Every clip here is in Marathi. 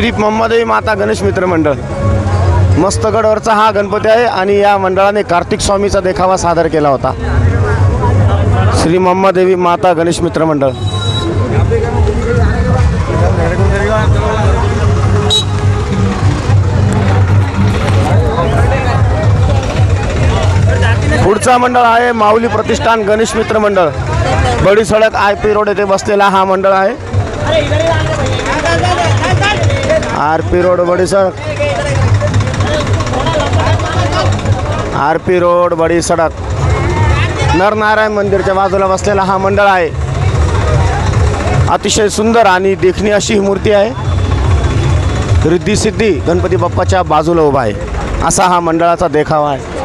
श्री मंमादेवी माता गणेश मित्र मंडळ मस्तगडवरचा हा गणपती आहे आणि या मंडळाने कार्तिक स्वामीचा देखावा सादर केला होता। श्री मंमादेवी माता गणेश मित्र मंडळ। पुढचा मंडळ आहे माऊली प्रतिष्ठान गणेश मित्र मंडळ। बडी सडक IP रोड येथे बसलेला हा मंडळ आहे। RP रोड बडी सडक, RP रोड बडी सडक नरनारायण मंदिरच्या बाजूला बसलेला हा मंडळ आहे। अतिशय सुंदर आणि देखणी अशी ही मूर्ती आहे। रिद्धी सिद्धी गणपती बाप्पाच्या बाजूला उभा आहे असा हा मंडळाचा देखावा आहे।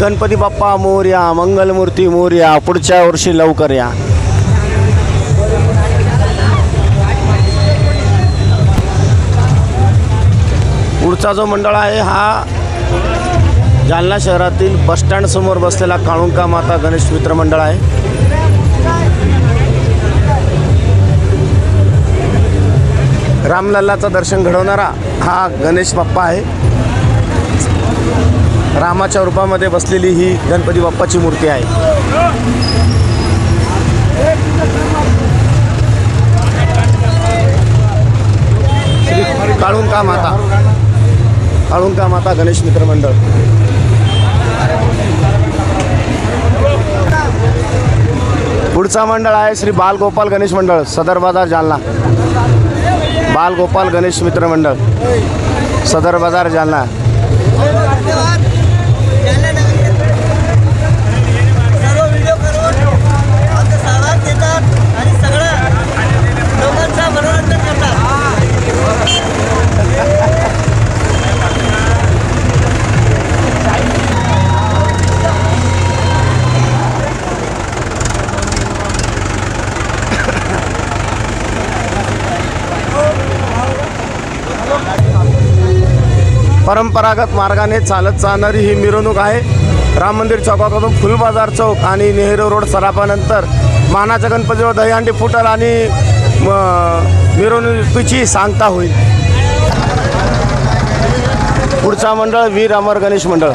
गणपती बाप्पा मोरया, मंगलमूर्ती मोरया, पुढच्या वर्षी लवकर या। पुढचा जो मंडळ आहे हा जालना शहरातील बसस्टँड समोर बसलेला काळुंका माता गणेश मित्र मंडळ आहे। रामलल्लाचं दर्शन घडवणारा हा गणेश बाप्पा आहे। रामाच्या रूपामध्ये बसलेली ही गणपती बाप्पाची मूर्ती आहे। श्री काळुंका माता गणेश मित्र मंडळ। पुढचा मंडळ आहे श्री बालगोपाल गणेश मंडळ सदर बाजार जालना। बालगोपाल गणेश मित्र मंडळ सदर बाजार जालना। परंपरागत मार्गाने चालत चालणारी ही मिरवणूक आहे। राम मंदिर चौकातून फुलबाजार चौक आणि नेहरू रोड सराफानंतर मानाच्या गणपतीवर दहीहंडी फुटल आणि मिरवणुकीची सांगता होईल। पुढचा मंडळ वीर अमर गणेश मंडळ।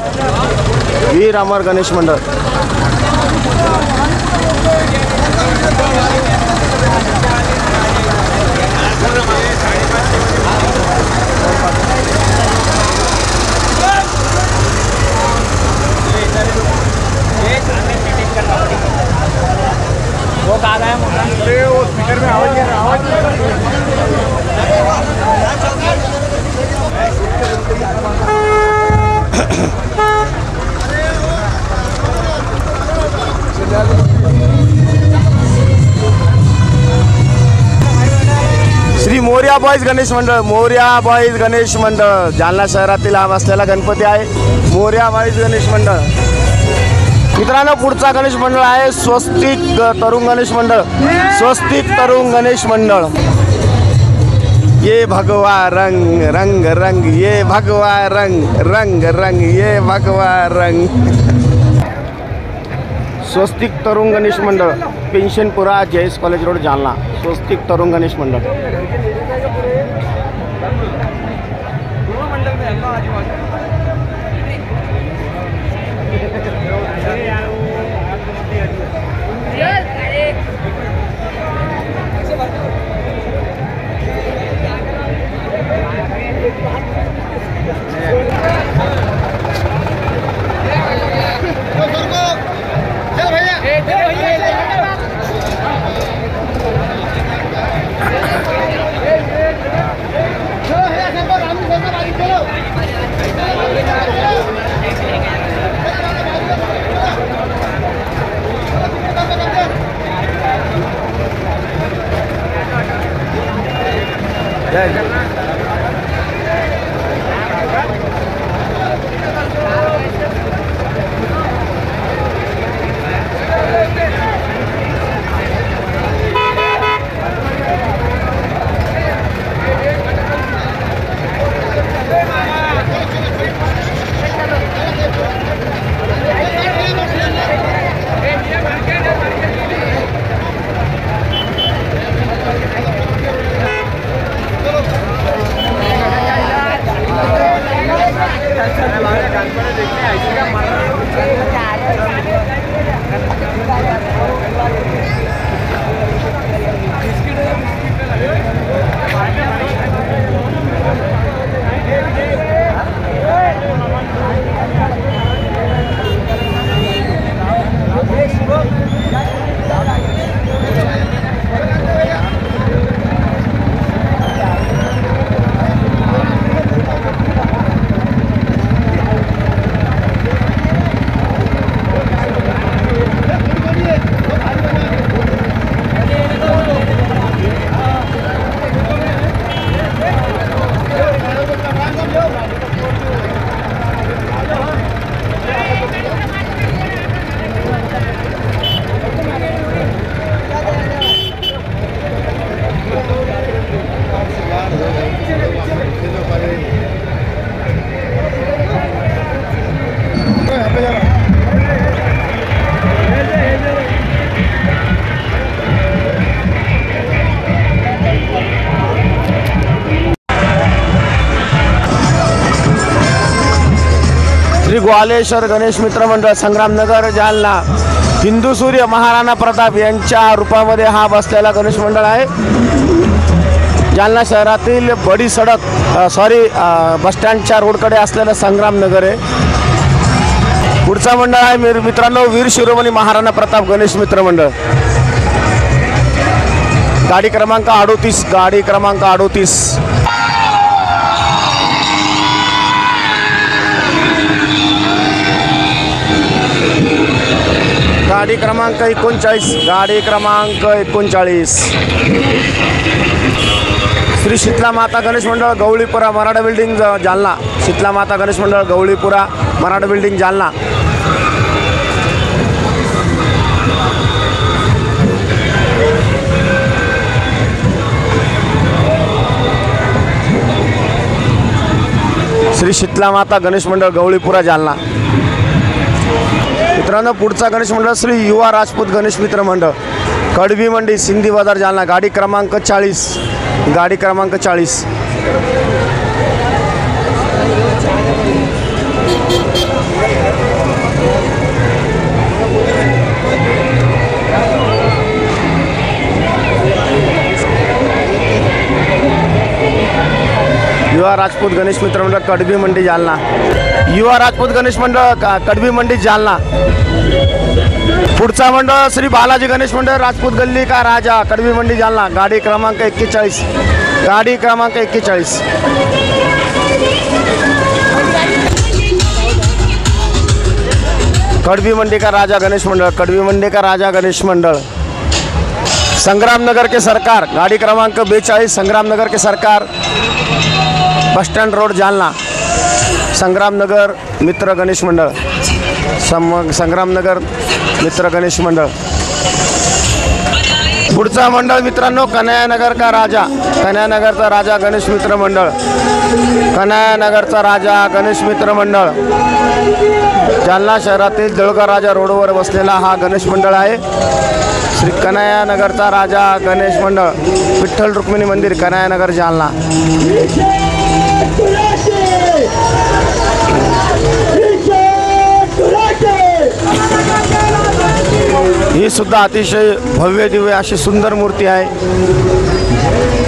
वीर अमर गणेश मंडळ। वो कहाँ गया वो स्पीकर में आवाज नहीं आ श्री मोरया बॉयज गणेश मंडळ। मोरया बॉयज गणेश मंडळ जालना शहरातील हा बसलेला गणपती आहे। मोरया बॉयज गणेश मंडळ। मित्रांनो पुढचा गणेश मंडळ आहे स्वस्तिक तरुण गणेश मंडळ। स्वस्तिक तरुण गणेश मंडळ। ये भगवा रंग रंग रंग, ये भगवा रंग रंग रंग, ये भगवा रंग। स्वस्तिक तरुण गणेश मंडळ पेन्शनपुरा JS कॉलेज रोड जालना। स्वस्तिक तरुण गणेश मंडळ। ग्वालेश्वर गणेश मित्र मंडळ संग्रामनगर जालना हिंदू सूर्य महाराणा प्रताप यांच्या रूपामध्ये हा बसलेला गणेश मंडळ आहे. जालना शहरातील बडी सडक बसस्टँडच्या रोडकडे असलेलं संग्रामनगर आहे. पुढचा मंडळ आहे मित्रांनो वीर शिरोमणी महाराणा प्रताप गणेश मित्र मंडळ. गाडी क्रमांक 38 गाडी क्रमांक 38. गाडी क्रमांक 39 गाडी क्रमांक 39. श्री शीतला माता गणेश मंडळ गवळीपुरा मराठा बिल्डिंग जालना. शीतला माता गणेश मंडळ गवळीपुरा मराठा बिल्डिंग जालना. श्री शीतला माता गणेश मंडळ गवळीपुरा जालना. मित्रांनो पुढचा गणेश मंडळ श्री युवा राजपूत गणेश मित्र मंडळ कडवी मंडी सिंधी बाजार जालना. गाडी क्रमांक 40 गाडी क्रमांक 40. युवा राजपूत गणेश मित्र मंडळ कडवी मंडी जालना. युवा राजपूत गणेश मंडळ कडवी मंडी जालना. पुढचा मंडळ श्री बालाजी गणेश मंडळ राजपूत गल्ली का राजा कडवी मंडी जालना. गाडी क्रमांक 41 गाडी क्रमांक 41. कडवी मंडी का राजा गणेश मंडळ कडवी मंडी का राजा गणेश मंडळ. संग्रामनगर के सरकार गाड़ी क्रमांक 42 संग्रामनगर के सरकार bus stand road Jalna. Sangramnagar मित्र गणेश मंडळ संग्रामनगर मित्र गणेश मंडळ. पुढचा मंडळ मित्रांनो कन्हैयानगर का राजा कन्हैयानगरचा राजा गणेश मित्र मंडळ कन्हैयानगरचा राजा गणेश मित्र मंडळ. जालना शहरातील दळगा राजा रोडवर बसलेला हा गणेश मंडळ आहे. श्री कन्हैयानगरचा राजा गणेश मंडळ विठ्ठल रुक्मिणी मंदिर कन्हैयानगर जालना. ही सुद्धा अतिशय भव्य दिव्य अशी सुंदर मूर्ती आहे.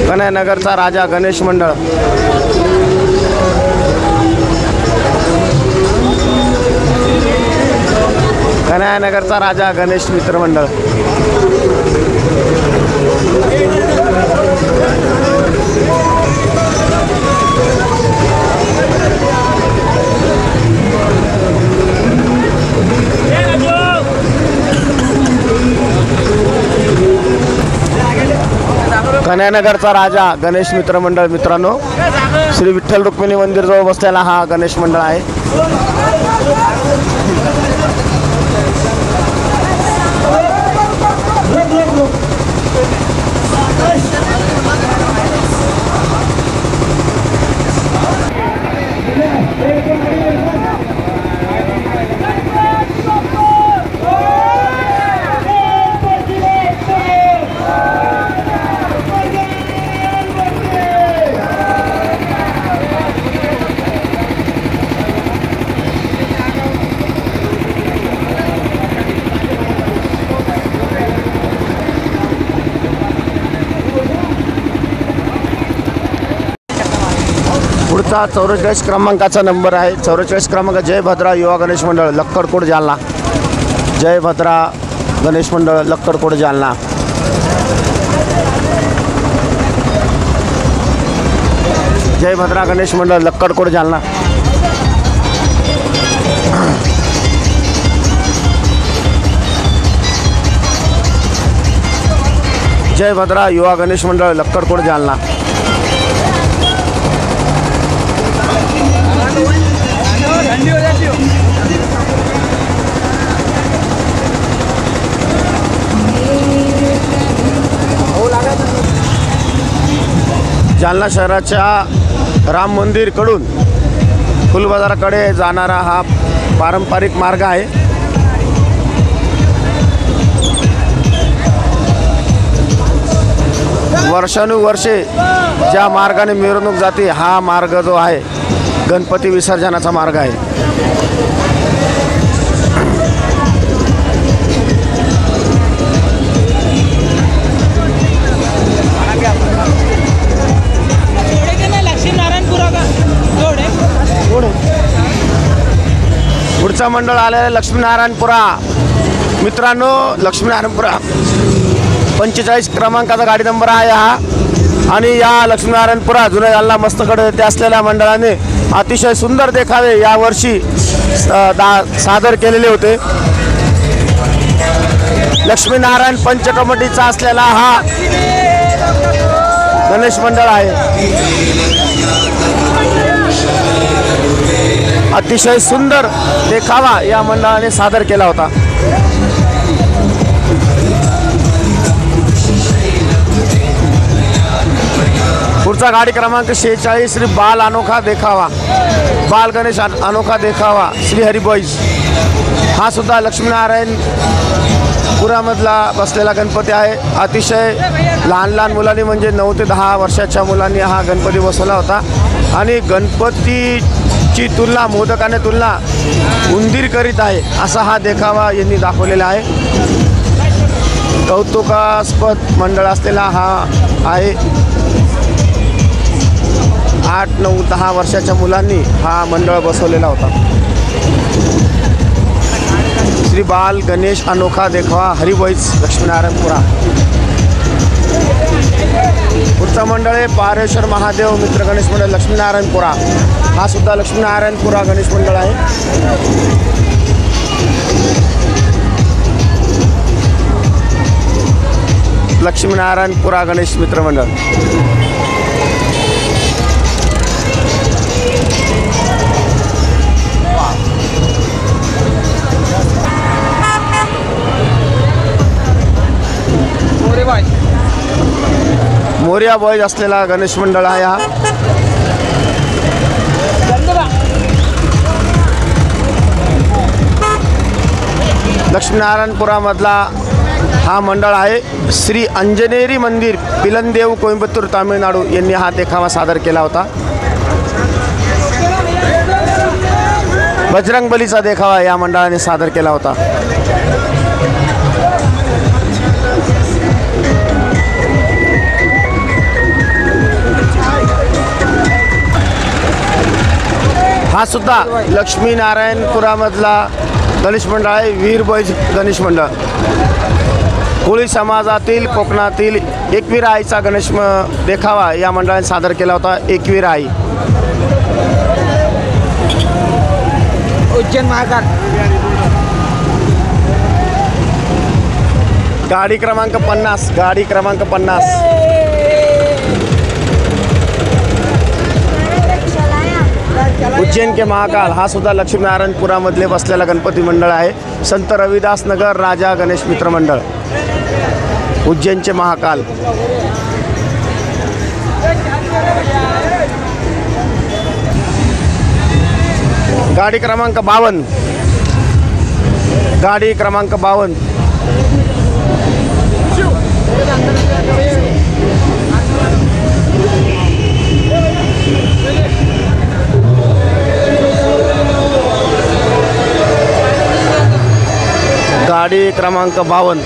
कन्हैयानगरचा राजा गणेश मंडळ. कन्हैयानगरचा राजा गणेश मित्र मंडळ. कन्हैयानगरचा राजा गणेश मित्र मंडळ मित्रांनो श्री विठ्ठल रुक्मिणी मंदिर जवळ बसलेला हा गणेश मंडळ आहे. पुढचा 44 क्रमांकाचा नंबर आहे. 44 क्रमांक जय भद्रा युवा गणेश मंडळ लक्कडकोट जालना. जय भद्रा गणेश मंडळ लक्कडकोट जालना. जय भद्रा गणेश मंडळ लक्कडकोट जालना. जय भद्रा युवा गणेश मंडळ लक्कडकोट जालना. जालना शहराच्या राम मंदिरकडून फुलबाजाराकडे जाणारा हा पारंपरिक मार्ग आहे. वर्षानुवर्षे ज्या मार्गाने मिरवणूक जाते हा मार्ग जो आहे गणपती विसर्जनाचा मार्ग आहे. पुढचा मंडळ आलेला आहे लक्ष्मीनारायणपुरा. मित्रांनो, लक्ष्मीनारायणपुरा 45 क्रमांकाचा गाडी नंबर आहे हा. आणि या लक्ष्मीनारायणपुरा जुन्या जालना मस्तकडे येथे असलेल्या मंडळाने अतिशय सुंदर देखावे यावर्षी सादर केलेले होते. लक्ष्मीनारायण पंचकमिटीचा असलेला हा गणेश मंडळ आहे. अतिशय सुंदर देखावा या मंडळाने सादर केला होता. पुढचा गाडी क्रमांक 46 श्री बाल अनोखा देखावा, बाल गणेश अनोखा देखावा श्री हरिबॉईज. हा सुद्धा लक्ष्मीनारायण पुरामधला बसलेला गणपती आहे. अतिशय लहान लहान मुलांनी म्हणजे 9 ते 10 वर्षाच्या मुलांनी हा गणपती बसवला होता. आणि गणपतीची तुलना मोदकाने तुलना उंदीर करीत आहे असा हा देखावा यांनी दाखवलेला आहे. कौतुकास्पद मंडळ असलेला हा आहे. 8, 9, 10 वर्षाच्या मुलांनी हा मंडळ बसवलेला होता. श्री बाल गणेश अनोखा देखावा हरिबॉईज लक्ष्मीनारायणपुरा. पुढचा मंडळ आहे पारेश्वर महादेव मित्र गणेश मंडळ लक्ष्मीनारायणपुरा. हा सुद्धा लक्ष्मीनारायणपुरा गणेश मंडळ आहे. लक्ष्मीनारायणपुरा गणेश मित्र मंडळ. मोरिया बॉयज असलेला गणेश मंडळ आहे हा. लक्ष्मीनारायणपुरामधला हा मंडळ आहे. श्री अंजनेरी मंदिर पिलनदेव कोइंबतूर तामिळनाडू यांनी हा देखावा सादर केला होता. बजरंगबलीचा देखावा या मंडळाने सादर केला होता. हा सुद्धा लक्ष्मीनारायणपुरामधला गणेश मंडळ आहे. वीर बॉईज गणेश मंडळ. कोळी समाजातील कोकणातील एकवीर आईचा गणेश देखावा या मंडळाने सादर केला होता. एकवीर आई. उज्जैन महाकाल. गाडी क्रमांक 50. गाडी क्रमांक 50. उज्जैन के महाकाल. हा सुद्धा लक्ष्मीनारायणपुरामधले बसलेला गणपती मंडळ आहे. संत रविदास नगर राजा गणेश मित्र मंडळ उज्जैनचे महाकाल. गाडी क्रमांक 52. गाडी क्रमांक 52. गाडी क्रमांक 52.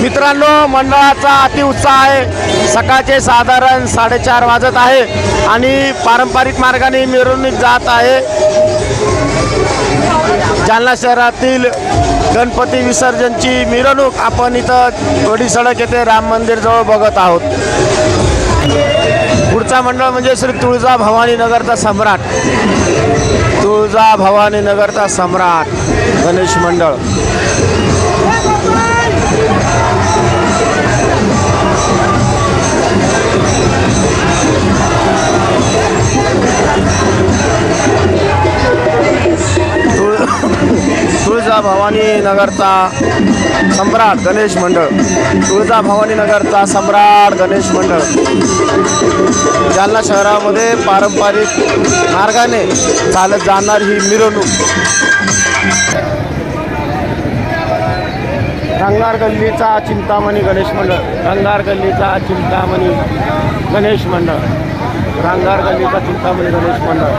मित्रांनो, मंडळाचा अतिउत्साह आहे. सकाळचे साधारण 4:30 वाजत आहे आणि पारंपरिक मार्गाने मिरवणूक जात आहे. जालना शहरातील गणपती विसर्जनची मिरवणूक आपण इथं वडी सडक येथे राम मंदिरजवळ बघत आहोत. पुढचा मंडळ म्हणजे श्री तुळजा भवानी नगरचा सम्राट. तुळजा भवानी नगरचा सम्राट गणेश मंडळ. तुळजा भवानी नगरचा सम्राट गणेश मंडळ. तुळजा भवानी नगरचा सम्राट गणेश मंडळ. जालना शहरामध्ये पारंपरिक मार्गाने चालत जाणार ही मिरवणूक. रंगार गल्लीचा चिंतामणी गणेश मंडळ, रंगार गल्लीचा चिंतामणी गणेश मंडळ, रंगार गल्लीचा चिंतामणी गणेश मंडळ.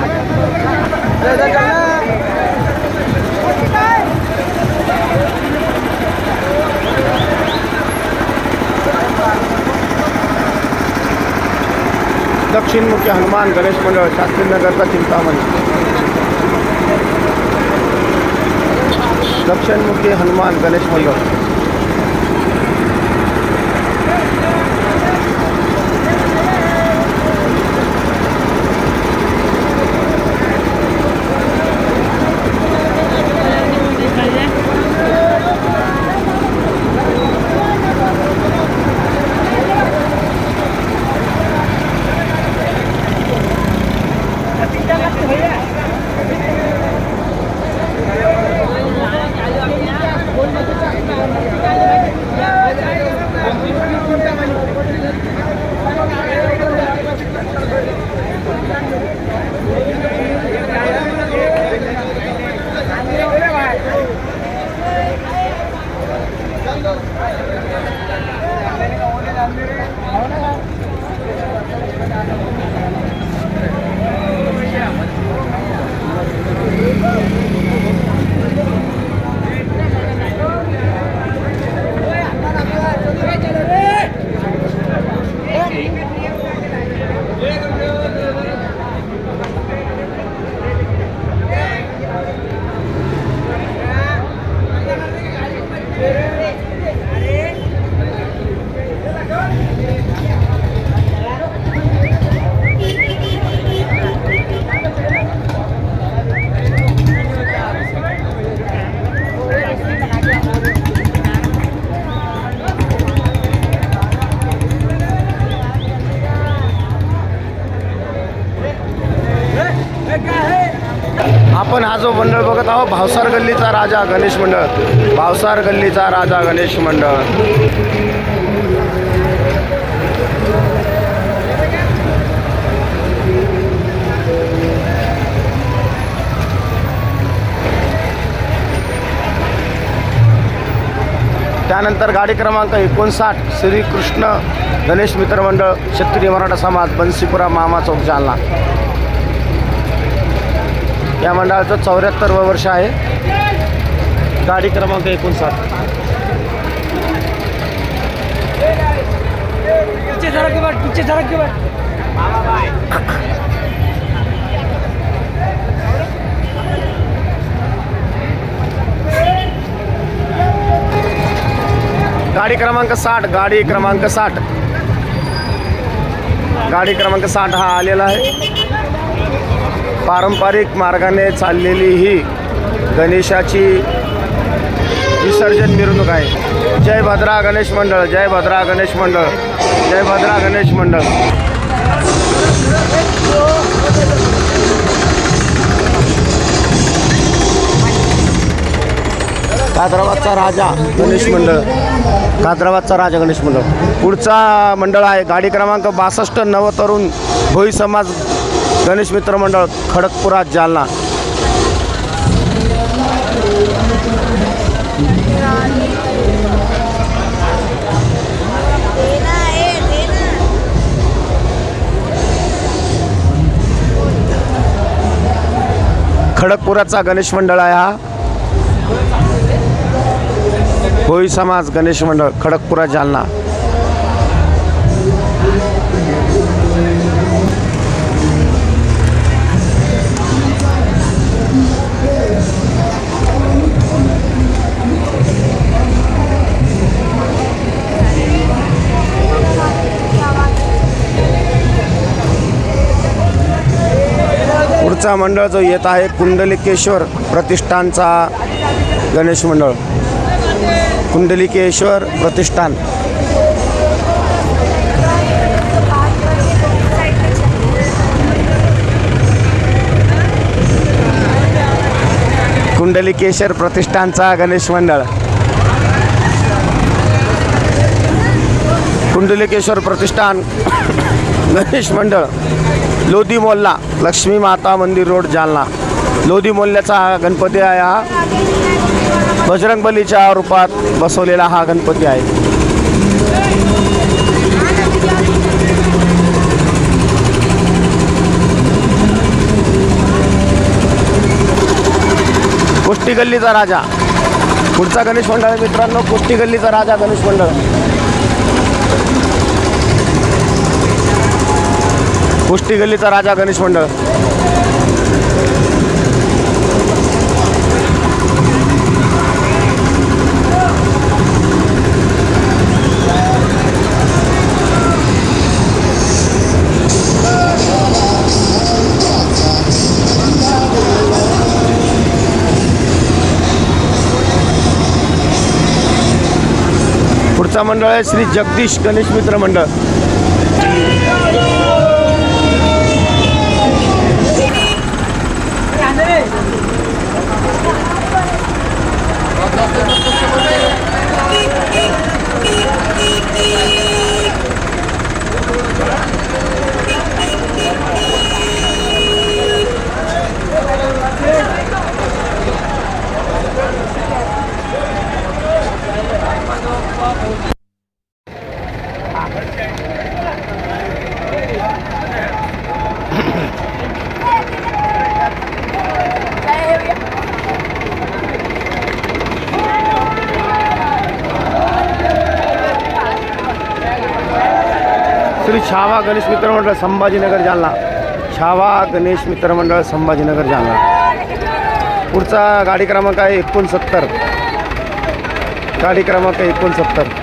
दक्षिणमुखी हनुमान गणेश मंडळ, शास्त्रीनगरचा चिंतामणी. दक्षिणमुखी हनुमान गणेश मंडळ. आपण हा जो मंडळ बघत आहोत भावसार गल्लीचा राजा गणेश मंडळ, भावसार गल्लीचा राजा गणेश मंडळ. त्यानंतर गाडी क्रमांक 59 श्रीकृष्ण गणेश मित्र मंडळ, क्षत्रिय मराठा समाज, बन्सीपुरा, मामा चौक, जालना. या मंडळाचं 74वं वर्ष आहे. गाडी क्रमांक 59. गाडी क्रमांक 60, गाडी क्रमांक 60, गाडी क्रमांक 60 हा आलेला आहे. पारंपरिक मार्गाने चाललेली ही गणेशाची विसर्जन मिरवणूक आहे. जय भद्रा गणेश मंडळ, जय भद्रा गणेश मंडळ, जय भद्रा गणेश मंडळ. कादराबादचा राजा गणेश मंडळ, कादराबादचा राजा गणेश मंडळ. पुढचा मंडळ आहे गाडी क्रमांक 62 नवतरुण भोई समाज गणेश मित्र मंडळ, खडकपुरा, जालना. खडकपुराचा गणेश मंडळ आहे हा. भोई समाज गणेश मंडळ, खडकपुरा, जालना. पुढचा मंडळ जो येत आहे कुंडलिकेश्वर प्रतिष्ठानचा गणेश मंडळ, कुंडलिकेश्वर प्रतिष्ठान. कुंडलिकेश्वर प्रतिष्ठानचा गणेश मंडळ, कुंडलिकेश्वर प्रतिष्ठान गणेश मंडळ, लोधी मोल्ला, लक्ष्मी माता मंदिर रोड, जालना. लोधी मोल्ल्याचा गणपती आहे हा. बजरंगबलीच्या रूपात बसवलेला हा गणपती आहे. कुष्टी गल्लीचा राजा पुढचा गणेश मंडळ मित्रांनो, कुष्टी गल्लीचा राजा गणेश मंडळ. कुष्टी गल्लीचा राजा गणेश मंडळ. पुढचा मंडळ आहे श्री जगदीश गणेश मित्र मंडळ. श्री छावा गणेश मित्र मंडळ संभाजीनगर जालना. छावा गणेश मित्र मंडळ संभाजीनगर जालना. पुढचा गाडी क्रमांक आहे 69. गाडी क्रमांक 69.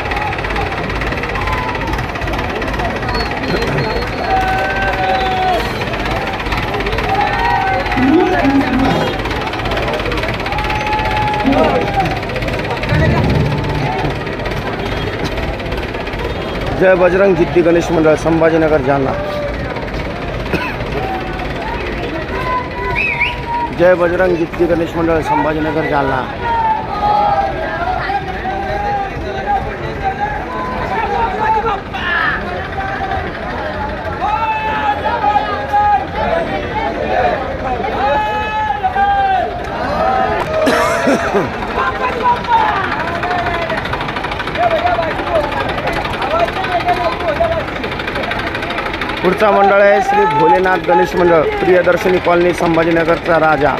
जय बजरंग जिद्दी गणेश मंडळ संभाजीनगर जालना. जय बजरंग जिद्दी गणेश मंडळ संभाजीनगर जालना. पुढचा मंडळ आहे श्री भोलेनाथ गणेश मंडळ प्रियदर्शनी कॉलनी संभाजीनगरचा राजा.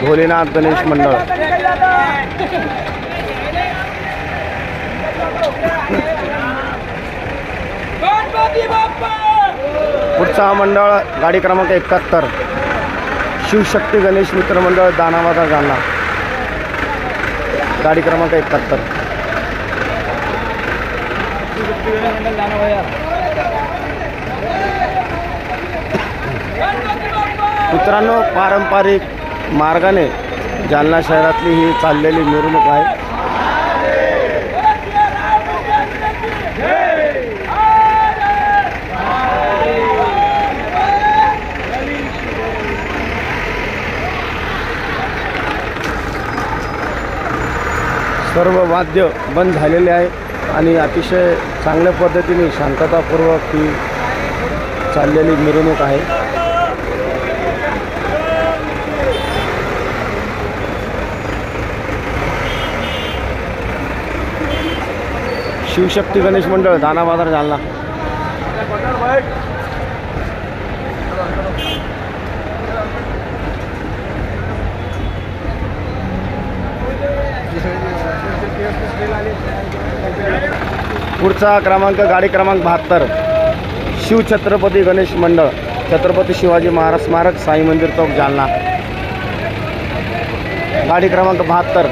भोलेनाथ गणेश मंडळ. पुढचा मंडळ गाडी क्रमांक 71 शिवशक्ती गणेश मित्र मंडळ दानावादा जालना. गाडी क्रमांक 71. मित्रांनो, पारंपरिक मार्गाने जालना शहरातली ही चाललेली मिरवणूक आहे. सर्व वाद्य बंद झालेले आहे आणि अतिशय चांगल्या पद्धतीने शांततापूर्वक ही चाललेली मिरवणूक आहे. शिवशक्ती गणेश मंडळ दाना बाजार जालना. पुढचा क्रमांक गाडी क्रमांक 72 शिवछत्रपती गणेश मंडळ छत्रपती शिवाजी महाराज स्मारक साई मंदिर चौक जालना. गाडी क्रमांक 72.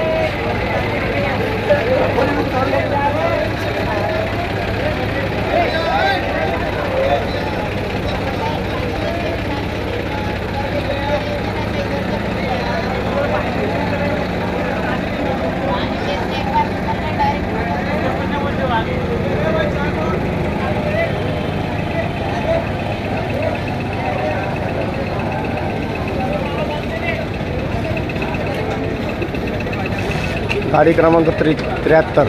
गाडी क्रमांक 73.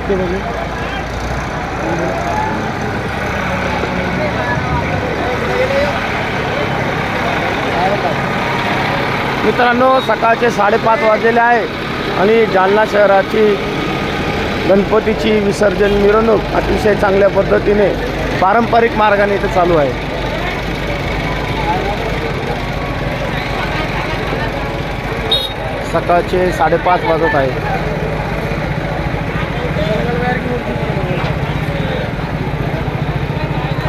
ते बघू. मित्रांनो, सकाळचे 5:30 वाजलेले आहे आणि जालना शहराची गणपतीची विसर्जन मिरवणूक अतिशय चांगल्या पद्धतीने पारंपरिक मार्गाने इथे चालू आहे. सकाळचे 5:30 वाजत आहे.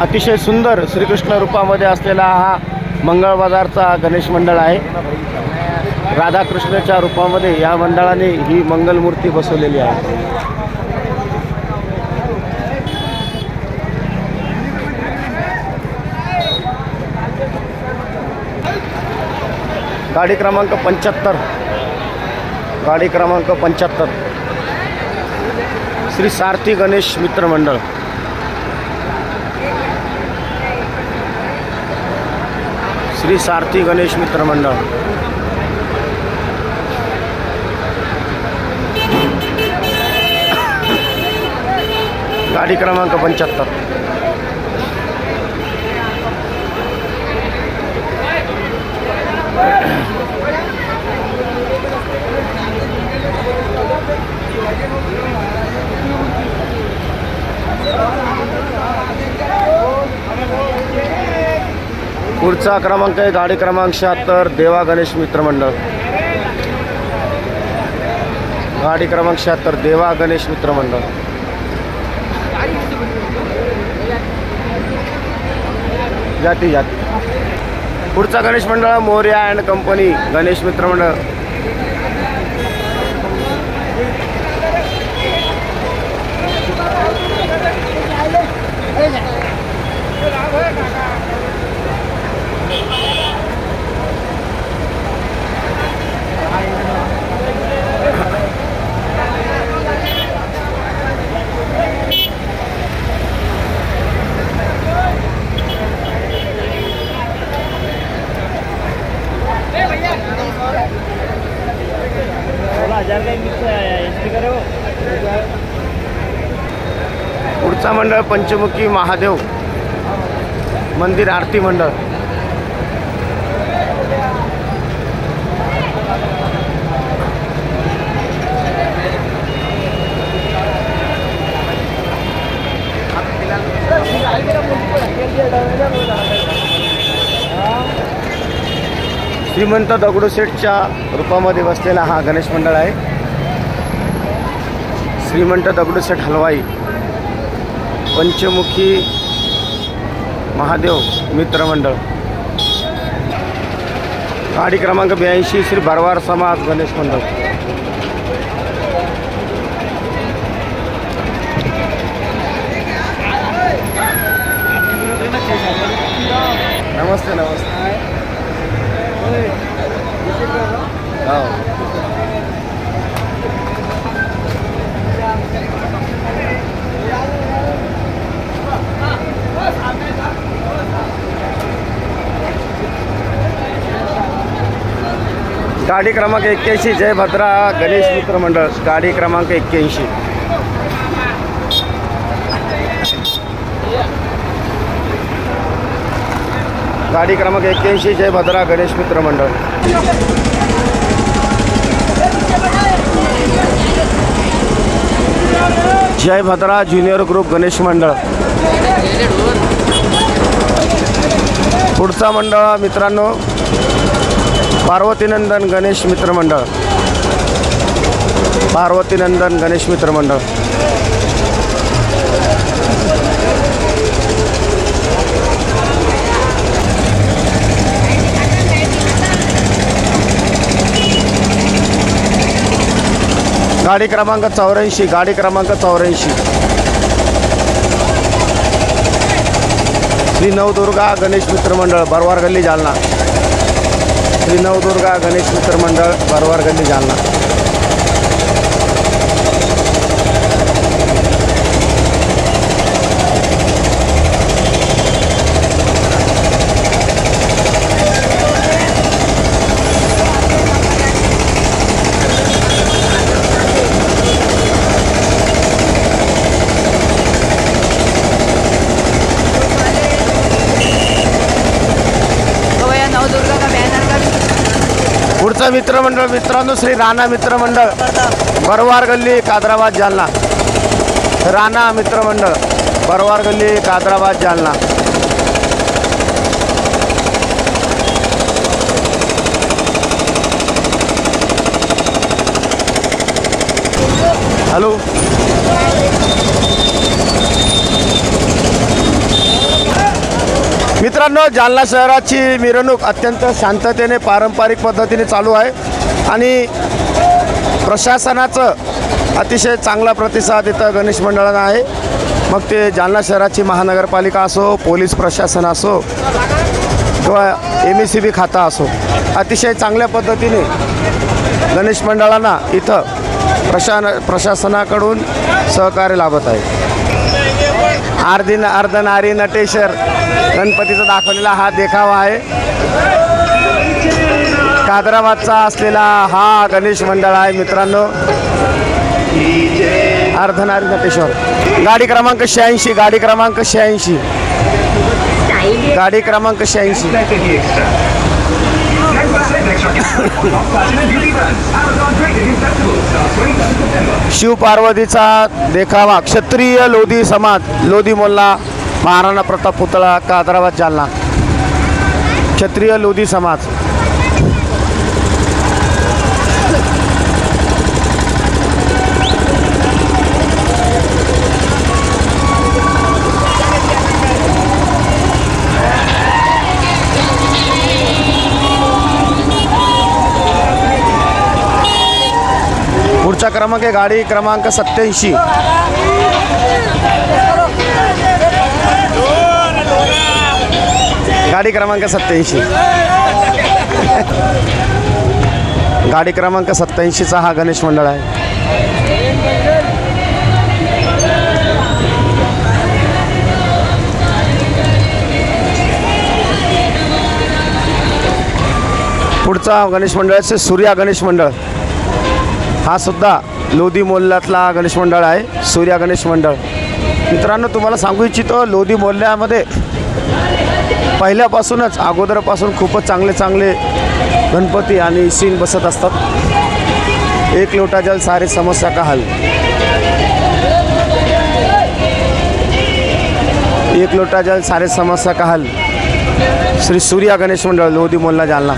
अतिशय सुंदर श्रीकृष्ण रूपामध्ये असलेला हा मंगळ बाजारचा गणेश मंडळ आहे. राधाकृष्णाच्या रूपामध्ये या मंडळाने ही मंगलमूर्ती बसवलेली आहे. गाडी क्रमांक 75 गाडी क्रमांक 75 श्री सारथी गणेश मित्र मंडळ. श्री सारथी गणेश मित्र मंडळ. गाडी क्रमांक 75. पुढचा क्रमांक आहे गाडी क्रमांक 76 देवा गणेश मित्र मंडळ. गाडी क्रमांक 76 देवा गणेश मित्र मंडळ. जाती पुढचा गणेश मंडळ मोरया अँड कंपनी गणेश मित्र मंडळ. पुढचा मंडळ पंचमुखी महादेव मंदिर आरती मंडळ. श्रीमंत दगडूशेठच्या रूपामध्ये बसलेला हा गणेश मंडळ आहे. श्रीमंत दगडूशेठ हलवाई पंचमुखी महादेव मित्र मंडळ. गाडी क्रमांक 82 श्री भरवार समाज गणेश मंडळ. नमस्ते नमस्ते. हो गाडी क्रमांक 81 जय भद्रा गणेश मित्र मंडळ. गाडी क्रमांक 81. गाडी क्रमांक 81 जय भद्रा गणेश मित्र मंडळ. जय भद्रा ज्युनियर ग्रुप गणेश मंडळ. पुढचा मंडळ मित्रांनो पार्वतीनंदन गणेश मित्र मंडळ. पार्वतीनंदन गणेश मित्र मंडळ. गाडी क्रमांक 84 गाडी क्रमांक 84 श्री नवदुर्गा गणेश मित्र मंडळ बरवार गल्ली जालना. श्री नवदुर्गा गणेश मित्र मंडळ बरवार गल्ली जालना. पुढचं मित्रमंडळ मित्रांनो श्री राणा मित्रमंडळ बरवार गल्ली कादराबाद जालना. राणा मित्रमंडळ बरवार गल्ली कादराबाद जालना. हॅलो मित्रांनो, जालना शहराची मिरवणूक अत्यंत शांततेने पारंपरिक पद्धतीने चालू आहे आणि प्रशासनाचं अतिशय चांगला प्रतिसाद इथं गणेश मंडळाला आहे. मग ते जालना शहराची महानगरपालिका असो, पोलीस प्रशासन असो किंवा MSCB खाता असो, अतिशय चांगल्या पद्धतीने गणेश मंडळांना इथं प्रशासनाकडून सहकार्य लाभत आहे. अर्धनारी नटेश्वर गणपतीचा दाखवलेला हा देखावा आहे. कादराबादचा असलेला हा गणेश मंडळ आहे मित्रांनो. अर्धनारी नटेश्वर. गाडी क्रमांक 86, गाडी क्रमांक 86, गाडी क्रमांक 86. शिवपार्वतीचा देखावा क्षत्रिय लोधी समाज लोधी मोल्ला महाराणा प्रताप पुतळा कादराबाद जालना. क्षत्रिय लोधी समाज. पुढचा क्रमांक आहे गाडी क्रमांक 87. गाडी क्रमांक 87. गाडी क्रमांक 87चा हा गणेश मंडळ आहे. पुढचा गणेश मंडळ आहे सूर्या गणेश मंडळ. हा सुद्धा लोधी मोहल्ल्यातला गणेश मंडळ आहे. सूर्या गणेश मंडळ. मित्रांनो, तुम्हाला सांगू इच्छितो, लोधी मोहल्ल्यामध्ये पहिल्यापासूनच अगोदरपासून खूपच चांगले चांगले गणपती आणि सीन बसत असतात. एक लोटा जल सारी समस्या का हल. एक लोटा जल सारे समस्या का हल. श्री सूर्या गणेश मंडळ लोधी मोहल्ला जालना.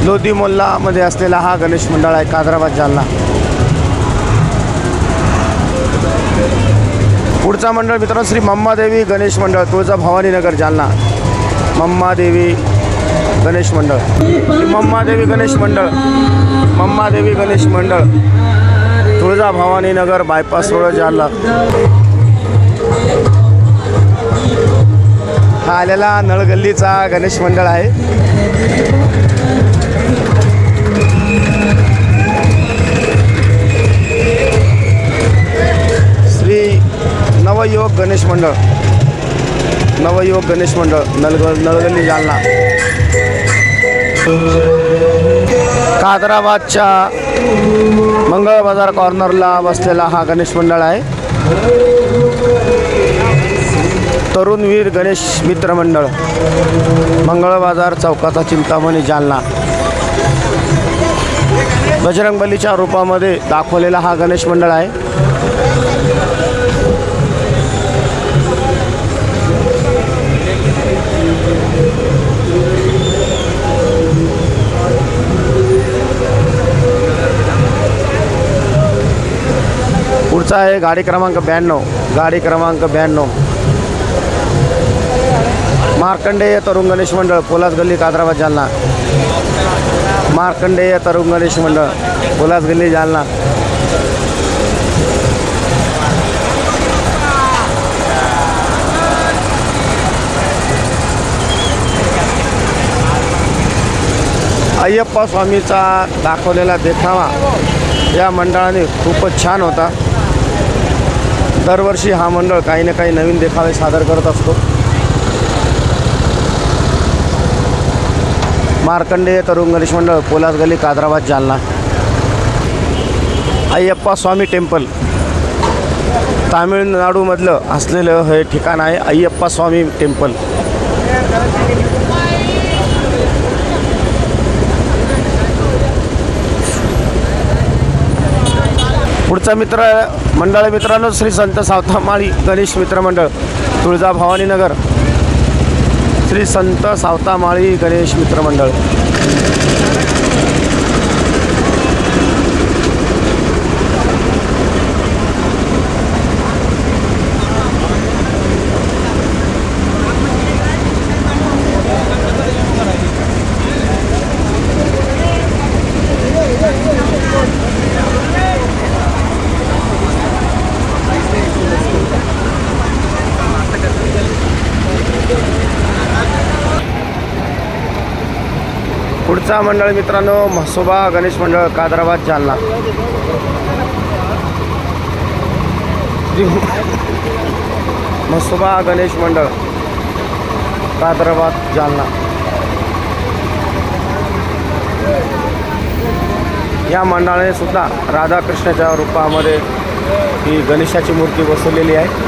लोधी मोहल्लामध्ये असलेला हा गणेश मंडळ आहे कादराबाद जालना. पुढचा मंडळ मित्रांनो श्री मम्मादेवी गणेश मंडळ तुळजाभवानी नगर जालना. मम्मादेवी गणेश मंडळ. श्री मम्मादेवी गणेश मंडळ. मम्मादेवी गणेश मंडळ तुळजाभवानी नगर बायपास रोड जालना. हा आलेला नळगल्लीचा गणेश मंडळ आहे. श्री नवयुवक गणेश मंडळ. नवयुवक गणेश मंडळ नळगल्ली जालना. कादराबादच्या मंगळ बाजार कॉर्नरला बसलेला हा गणेश मंडळ आहे. तरुणवीर गणेश मित्र मंडळ मंगळ बाजार चौकाचा चिंतामणी जालना. बजरंगबलीच्या रूपामध्ये दाखवलेला हा गणेश मंडळ आहे. पुढचा आहे गाडी क्रमांक 92. गाडी क्रमांक 92 मार्कंडेय तरुण गणेश मंडळ पोलास गल्ली कादराबाद जालना. मार्कंडेय तरुण गणेश मंडळ पोलास गल्ली जालना. अय्यप्पा स्वामीचा दाखवलेला देखावा या मंडळाने खूपच छान होता. दरवर्षी हा मंडळ काही ना काही नवीन देखावे सादर करत असतो. मार्कंडेय तरुण गणेश मंडळ पोलास गल्ली कादराबाद जालना. अय्यप्पा स्वामी टेम्पल तामिळनाडूमधलं असलेलं हे ठिकाण आहे अय्यप्पा स्वामी टेम्पल. पुढचा मंडळ मित्रांनो श्री संत सावतामाळी गणेश मित्रमंडळ तुळजाभवानीनगर. श्री संत सावतामाळी गणेश मित्रमंडळ. पुढचा मंडळ मित्रांनो म्हसोबा गणेश मंडळ कादराबाद जालना. म्हसोबा गणेश मंडळ कादराबाद जालना. या मंडळाने सुद्धा राधाकृष्णाच्या रूपामध्ये ही गणेशाची मूर्ती बसवलेली आहे.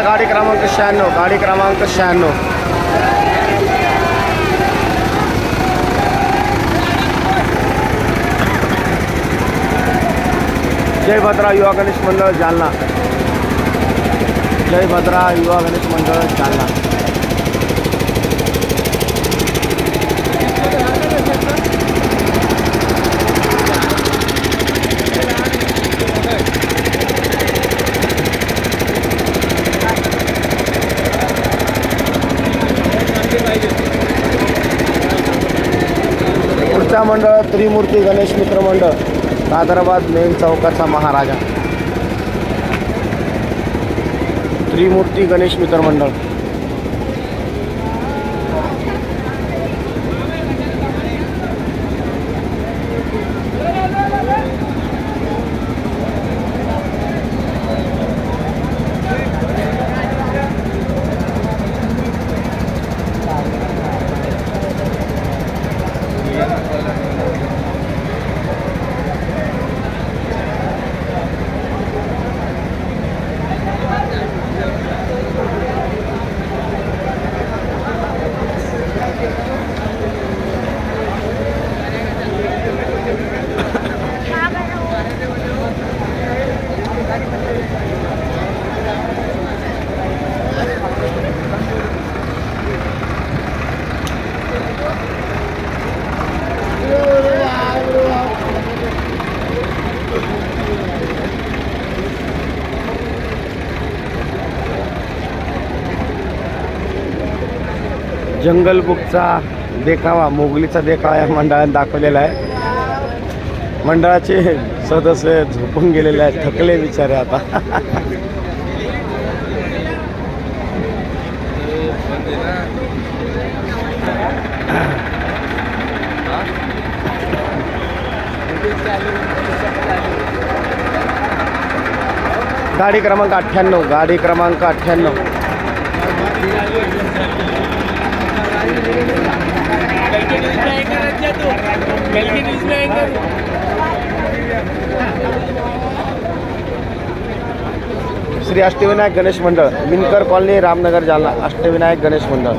गाडी क्रमांक 96 गाडी क्रमांक 96. जय भद्रा युवा गणेश मंडळ जालना. जय भद्रा युवा गणेश मंडळ जालना. पुढचा मंडळ त्रिमूर्ती गणेश मित्र मंडळ कादराबाद मेन चौकाचा महाराजा. त्रिमूर्ती गणेश मित्र मंडळ. जंगल बुकचा देखावा मोगलीचा देखावा या मंडळाने दाखवलेला आहे. मंडळाचे सदस्य झोपून गेलेले आहेत, थकले बिचारे आता. गाडी क्रमांक 98 गाडी क्रमांक 98. श्री अष्टविनायक गणेश मंडळ विनकर कॉलनी रामनगर जालना. अष्टविनायक गणेश मंडळ.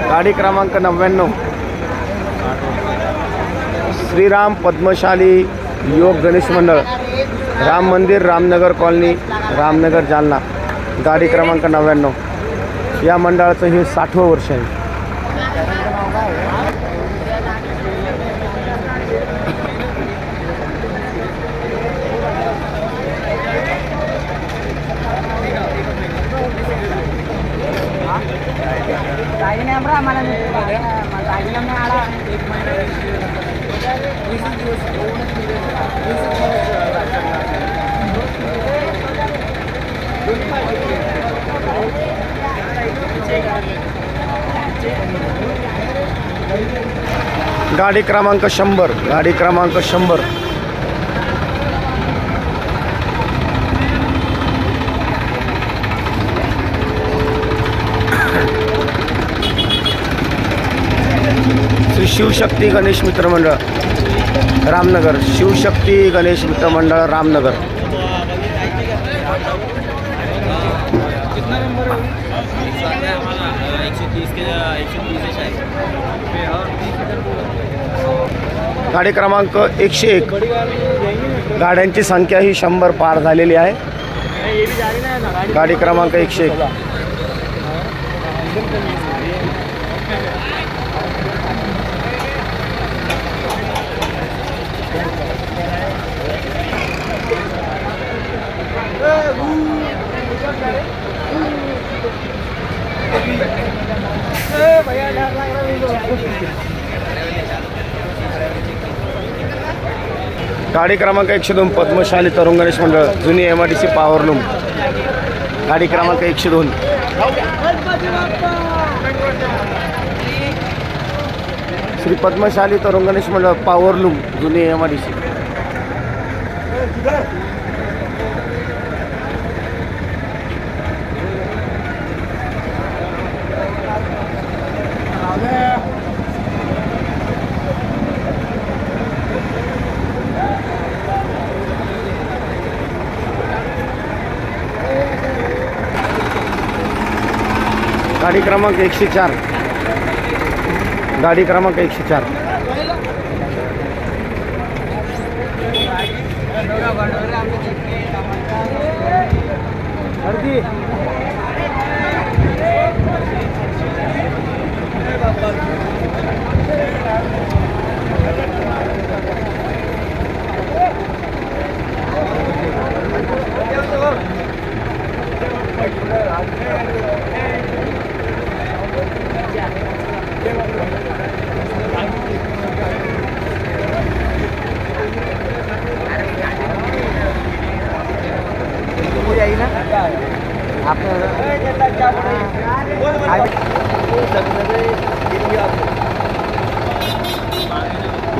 गाडी क्रमांक 99 श्रीराम पद्मशाली योग गणेश मंडळ राम मंदिर रामनगर कॉलनी रामनगर जालना. गाडी क्रमांक 99. या मंडळाचं हे 60वं वर्ष आहे. गाडी क्रमांक 100, गाडी क्रमांक 100. श्री शिवशक्ती गणेश मित्र मंडळ रामनगर, शिवशक्ती गणेश मित्र मंडळ रामनगर. गाडी क्रमांक 101. गाड्यांची संख्या ही 100 पार झालेली आहे. गाडी क्रमांक 101. गाडी क्रमांक 102 पद्मशाली तरुण गणेश मंडळ जुनी MIDC पॉवरलूम. गाडी क्रमांक 102. श्री पद्मशाली तरुण गणेश मंडळ पॉवरलूम जुनी MIDC. गाडी क्रमांक 104. गाडी क्रमांक 104.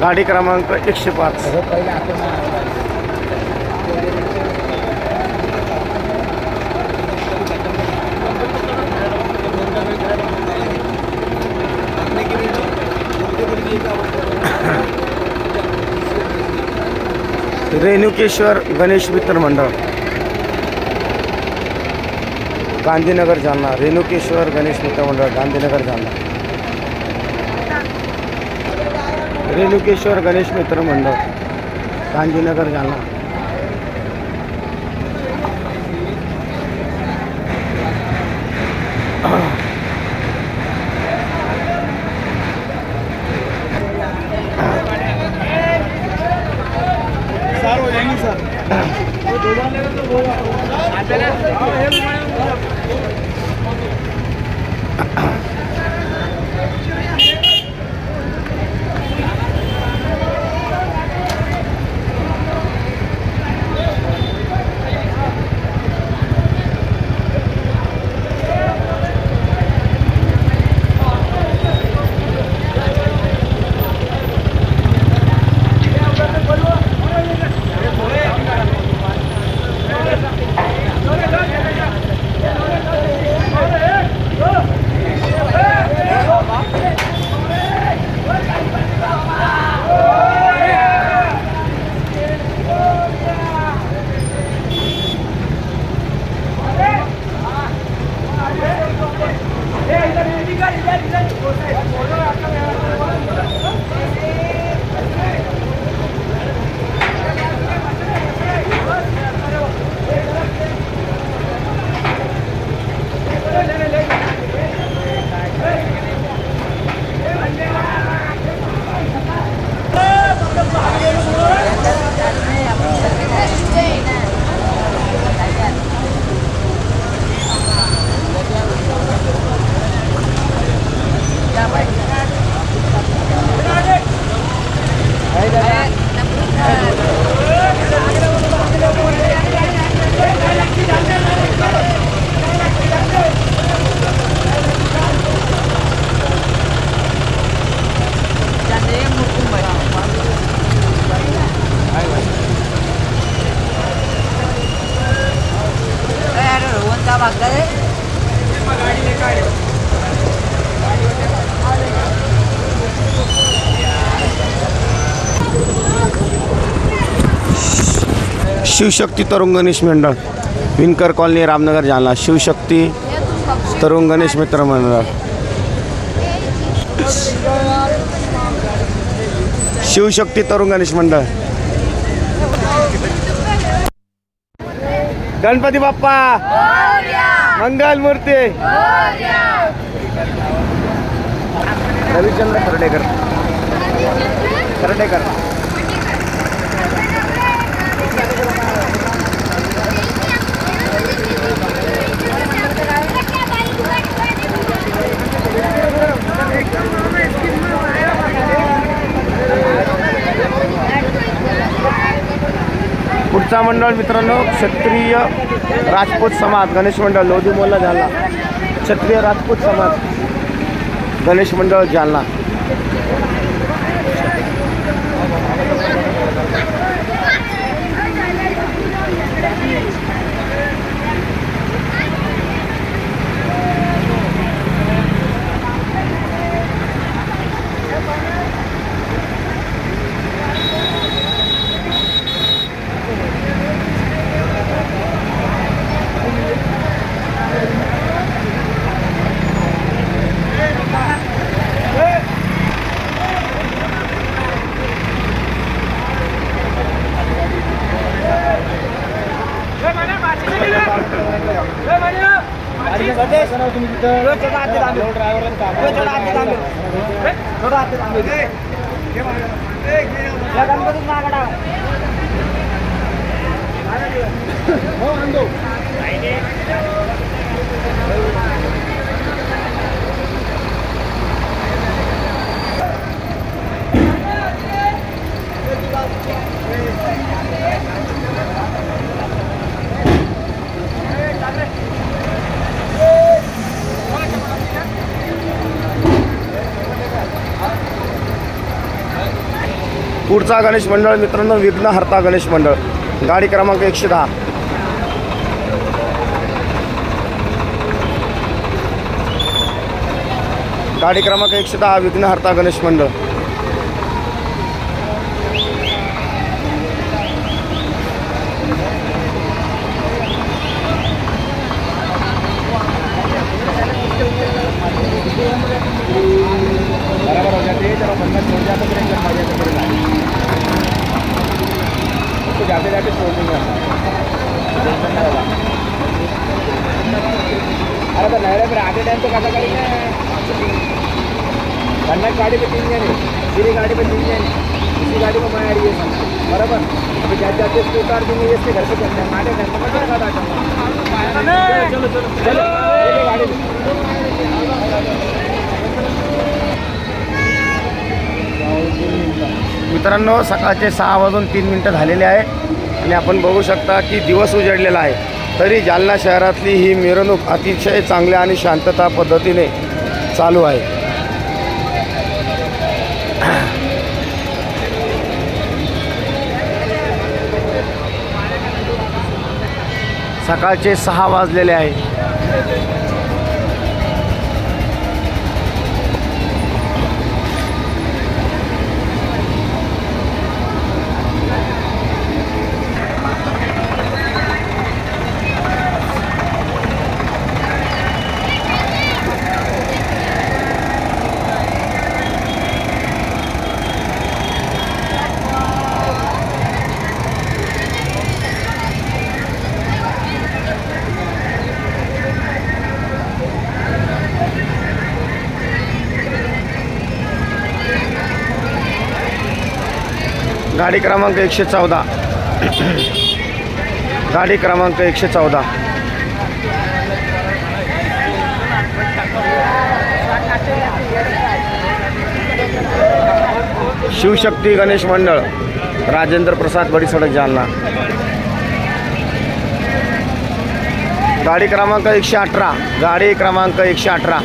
गाडी क्रमांक 105. रेणुकेश्वर गणेश मित्र मंडळ गांधीनगर जालना. रेणुकेश्वर गणेश मित्र मंडळ गांधीनगर जालना. रेणुकेश्वर गणेश मित्र मंडळ गांधीनगर जालना. सर हो जाएंगे सर. शिवशक्ती तरुण गणेश मंडळ, विणकर कॉलनी, रामनगर, जालना. शिवशक्ती तरुण गणेश मित्र मंडळ. शिवशक्ती तरुण गणेश मंडळ. गणपती बाप्पा मंगल मूर्ती. रविचंद्र खर्डेकर. पुढचा मंडळ मित्रांनो क्षत्रिय राजपूत समाज गणेश मंडळ, लोधी मोहल्ला, जालना. क्षत्रिय राजपूत समाज गणेश मंडळ, जालना. पुढचा गणेश मंडळ मित्रांनो विघ्नहर्ता गणेश मंडळ, गाडी क्रमांक 110. गाडी क्रमांक 110 विघ्नहर्ता गणेश मंडळ. जाते जाते छोड़ देंगे. अरे तो लहरे पर आते टाइम तो कैसा करेंगे. गन्ना गाड़ी पे 3 जने, मेरी गाड़ी पे 3 जने, इसी गाड़ी में मैं आ रही है बराबर. अभी जाते जाते इसको उतार देंगे, इसके घर पे चलते हैं. हमारे घर पे क्या खाता है. चलो चलो चलो गाड़ी मित्रांनो सकाळचे 6:03 झालेले आहे आणि आपण बघू शकता की दिवस उजडलेला आहे, तरी जालना शहरातली ही मिरवणूक अतिशय चांगल्या आणि शांतता पद्धतीने चालू आहे. सकाळचे 6 वाजलेले आहे. गाडी क्रमांक 114. गाडी क्रमांक 114. शिवशक्ती गणेश मंडळ, राजेंद्र प्रसाद बड़ी सड़क, जालना. गाडी क्रमांक 118. गाडी क्रमांक 118.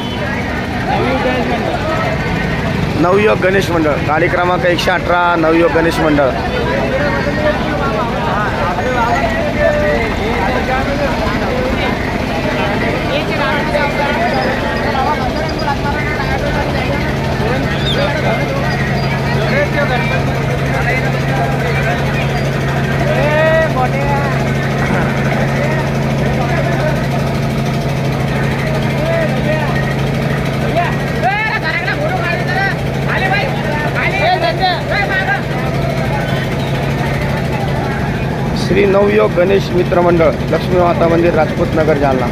नवयुग गणेश मंडळ, गाडी क्रमांक 118 नवयुग गणेश मंडळ. गणपती श्री नवयोग गणेश मित्र मंडळ, लक्ष्मी माता मंदिर, राजपूत नगर, जालना.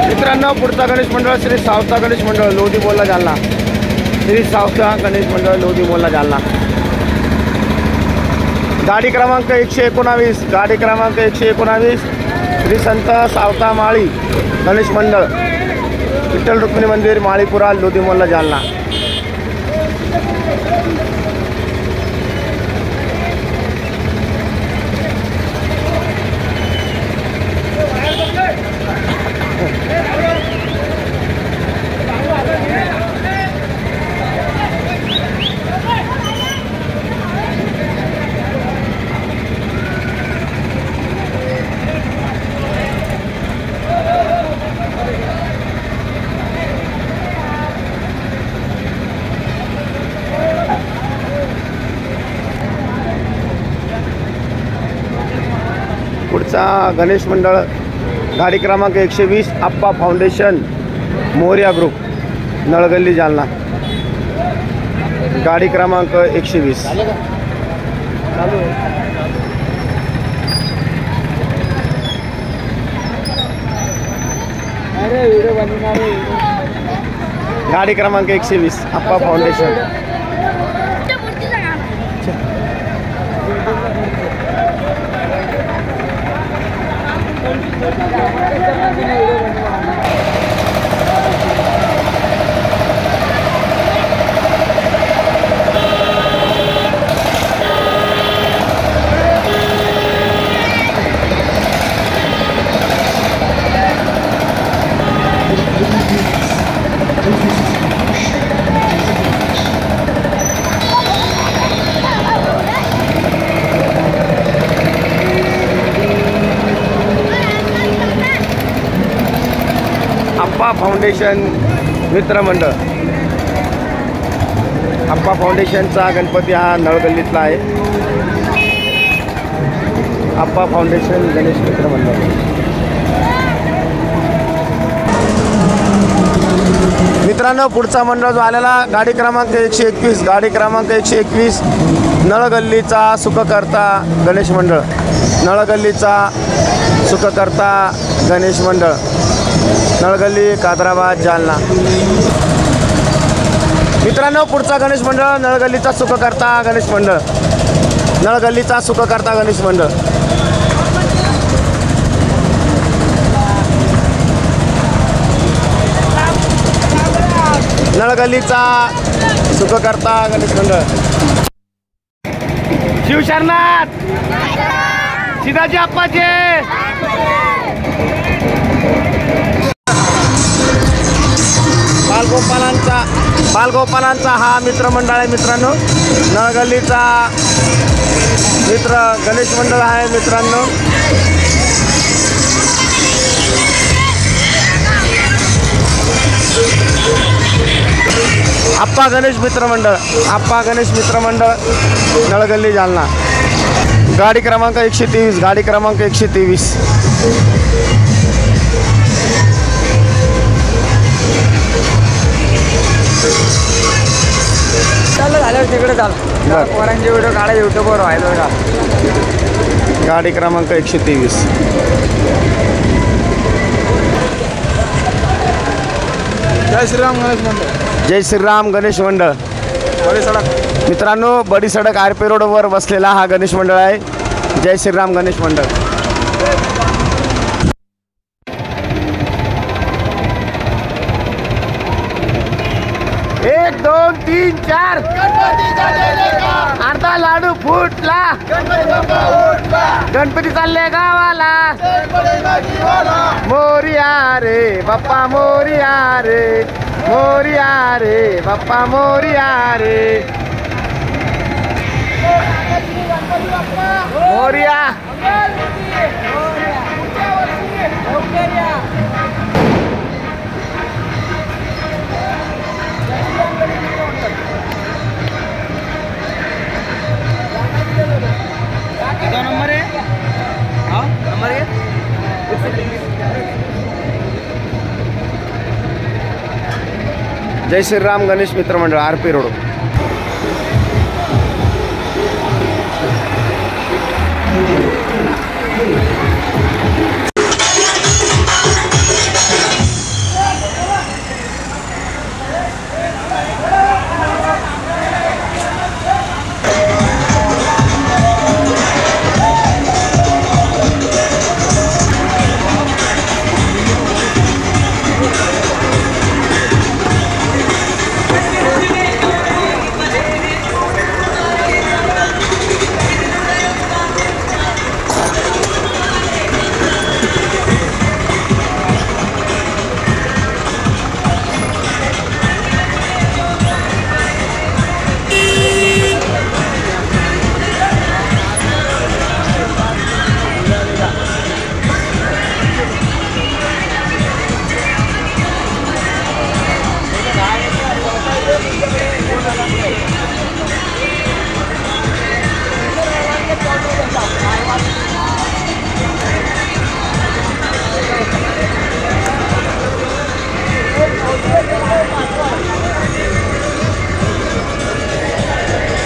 मित्रांनो, पुढचा गणेश मंडळ श्री सावता गणेश मंडळ, लोधी बोलला, जालना. श्री सावता गणेश मंडळ, लोधी बोलला, जालना. गाडी क्रमांक 119, गाडी क्रमांक 119, श्री संत सावता माळी गणेश मंडळ, विठ्ठल रुक्मिणी मंदिर, माळीपुरा, लोधी बोलला, जालना. पुढचा गणेश मंडळ गाडी क्रमांक 120, आप्पा फाउंडेशन, मोरया ग्रुप, नळगल्ली, जालना. गाडी क्रमांक 120. गाडी क्रमांक 120, आप्पा फाउंडेशन. आप्पा फाउंडेशन मित्र मंडळ, आप्पा फाउंडेशनचा गणपती हा नळगल्लीतला आहे. आप्पा फाउंडेशन गणेश मित्र मंडळ. मित्रांनो, पुढचा मंडळ जो आलेला गाडी क्रमांक 121, गाडी क्रमांक 121, नळगल्लीचा सुखकर्ता गणेश मंडळ, नळगल्लीचा सुखकर्ता गणेश मंडळ, नळगल्ली, कादराबाद, जालना. मित्रांनो, पुढचा गणेश मंडळ नळगल्लीचा सुखकर्ता गणेश मंडळ, नळगल्लीचा सुखकर्ता गणेश मंडळ. नळगल्लीचा सुखकर्ता गणेश मंडळ. शिवशरनाथ, सीताजी आप्पाचे. बालगोपालांचा हा मित्रमंडळ आहे मित्रांनो. नळगल्लीचा मित्र गणेश मंडळ आहे मित्रांनो. आप्पा गणेश मित्रमंडळ, आप्पा गणेश मित्रमंडळ, नळगल्ली, जालना. गाडी क्रमांक 123, गाडी क्रमांक 123. झालं तिकडे चाल बरं. पोरांचे व्हिडिओ काढा युट्यूबवर व्हायला का. गाडी क्रमांक 123. जय श्रीराम गणेश मंडळ. जय श्रीराम गणेश मंडळ. बडी सडक. मित्रांनो, बडी सडक आरपी रोडवर बसलेला हा गणेश मंडळ आहे. जय श्रीराम गणेश मंडळ. 1 2 3 4 अर्धा लाडू फुटला. गणपती चालले गावाला. मोरिया रे बाप्पा मोरिया रे. मोरिया रे बाप्पा मोरिया रे. मोरिया. नंबर आहे. हा नंबर आहे. जय श्रीराम गणेश मित्र मंडळ आरपी रोड.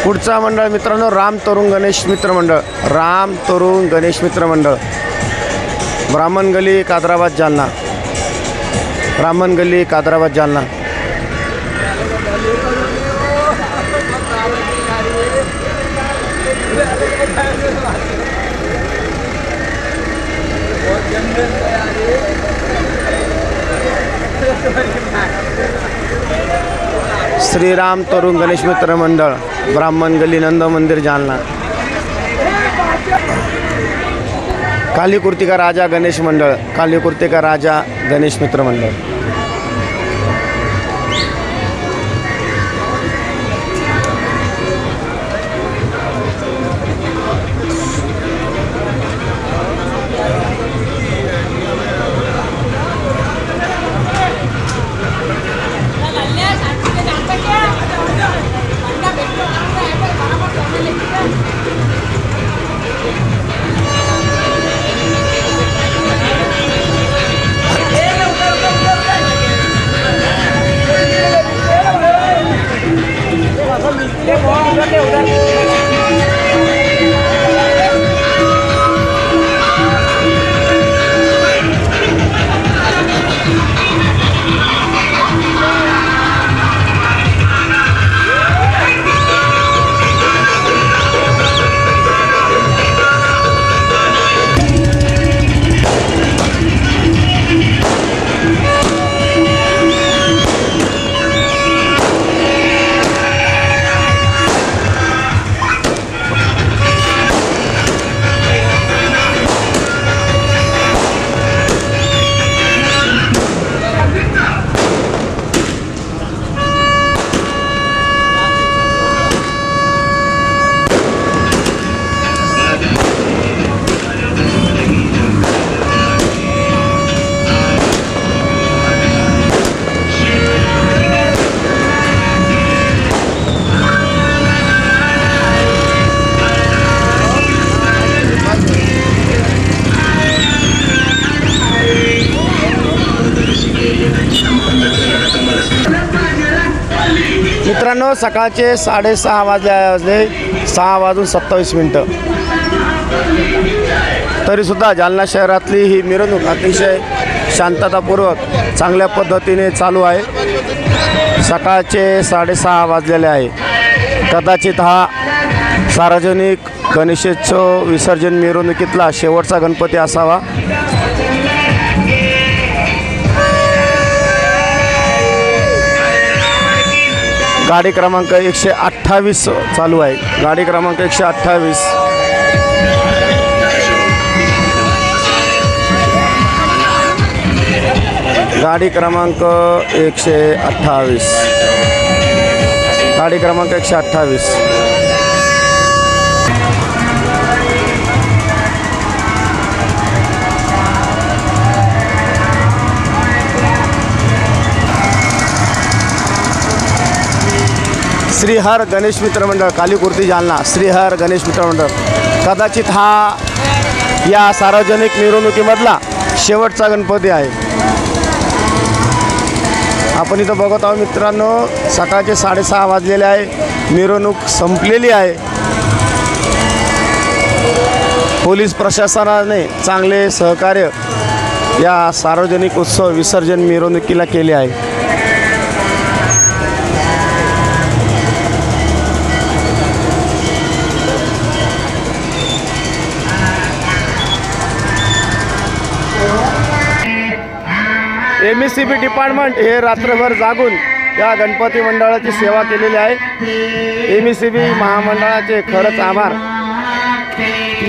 पुढचा मंडळ मित्रांनो राम तरुण गणेश मित्र मंडळ. राम तरुण गणेश मित्र मंडळ. ब्राह्मण गली कादराबाद जालना. ब्राह्मण गली कादराबाद जालना. श्रीराम तरुण गणेश मित्र मंडळ. ब्राह्मण गली नंद मंदिर जालना. काली कुर्ती का राजा गणेश मंडळ. काली कुर्ती का राजा गणेश मित्र मंडळ. मित्रांनो सकाळचे 6:30 वाजले 6:27 तरीसुद्धा जालना शहरातली ही मिरवणूक अतिशय शांततापूर्वक चांगल्या पद्धतीने चालू आहे। सकाळचे 6:30 वाजलेले आहे। कदाचित हा सार्वजनिक गणेशोत्सव विसर्जन मिरवणुकीतला शेवटचा गणपती असावा। गाडी क्रमांक 128 चालू आहे। गाडी क्रमांक 128 गाडी क्रमांक 128 गाडी क्रमांक 128 श्रीहर गणेश मित्र मंडळ कालीकुर्ती जालना श्रीहर गणेश मित्र मंडळ कदाचित हा या सार्वजनिक मिरवणुकीमधला शेवटचा गणपती आहे। आपण इथं बघत आहोत मित्रांनो सकाळचे 6:30 वाजलेले आहे। मिरवणूक संपलेली आहे। पोलीस प्रशासनाने चांगले सहकार्य या सार्वजनिक उत्सव विसर्जन मिरवणुकीला केले आहे। MSCB डिपार्टमेंट हे रात्रभर जागून या गणपती मंडळाची सेवा केलेली आहे। MSCB महामंडळाचे खरंच आभार।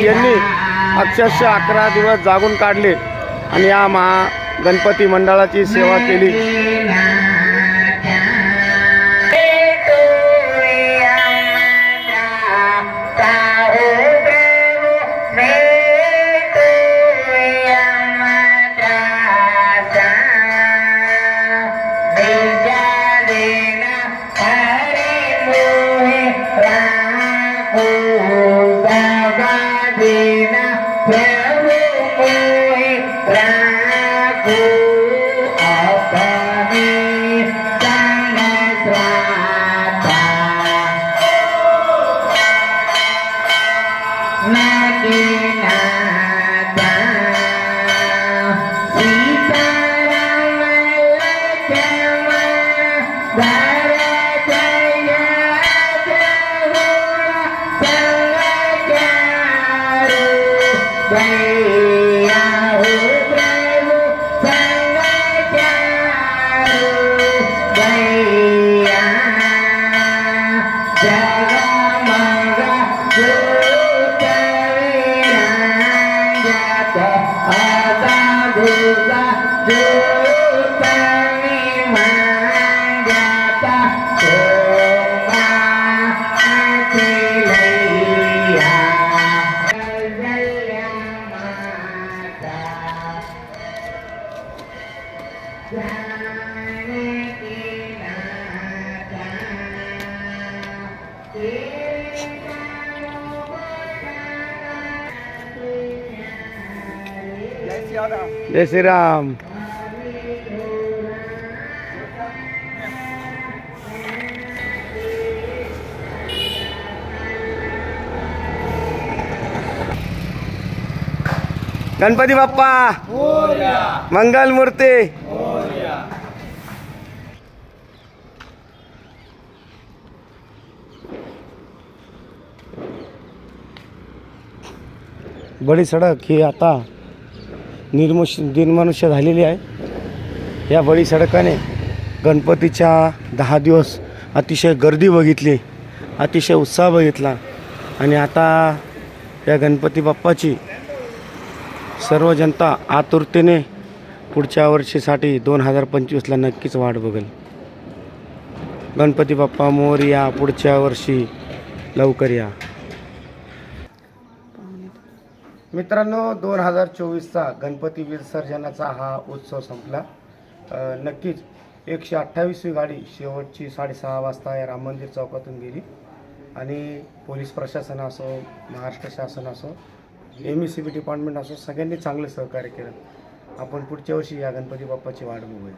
यांनी अक्षरशः 11 दिवस जागून काढले आणि या गणपती मंडळाची सेवा केली। जय श्री राम। गणपती बाप्पा मंगल मूर्ती। बडी सडक ही आता निर्मनुष्य झालेली आहे। या बडी सडकाने गणपतीच्या 10 दिवस अतिशय गर्दी बघितली, अतिशय उत्साह बघितला आणि आता या गणपती बाप्पाची सर्व जनता आतुरतेने पुढच्या वर्षीसाठी 2025ला नक्कीच वाट बघेल। गणपती बाप्पा मोरया, पुढच्या वर्षी लवकर या। मित्रांनो 2024चा गणपती विसर्जनाचा हा उत्सव संपला। नक्कीच 128वी गाडी शेवटची 6:30 वाजता या राम मंदिर चौकातून गेली आणि पोलीस प्रशासन असो, महाराष्ट्र शासन असो, MSCB डिपार्टमेंट असो, सगळ्यांनी चांगले सहकार्य केलं। आपण पुढच्या वर्षी या गणपती बाप्पाची वाट बघूया।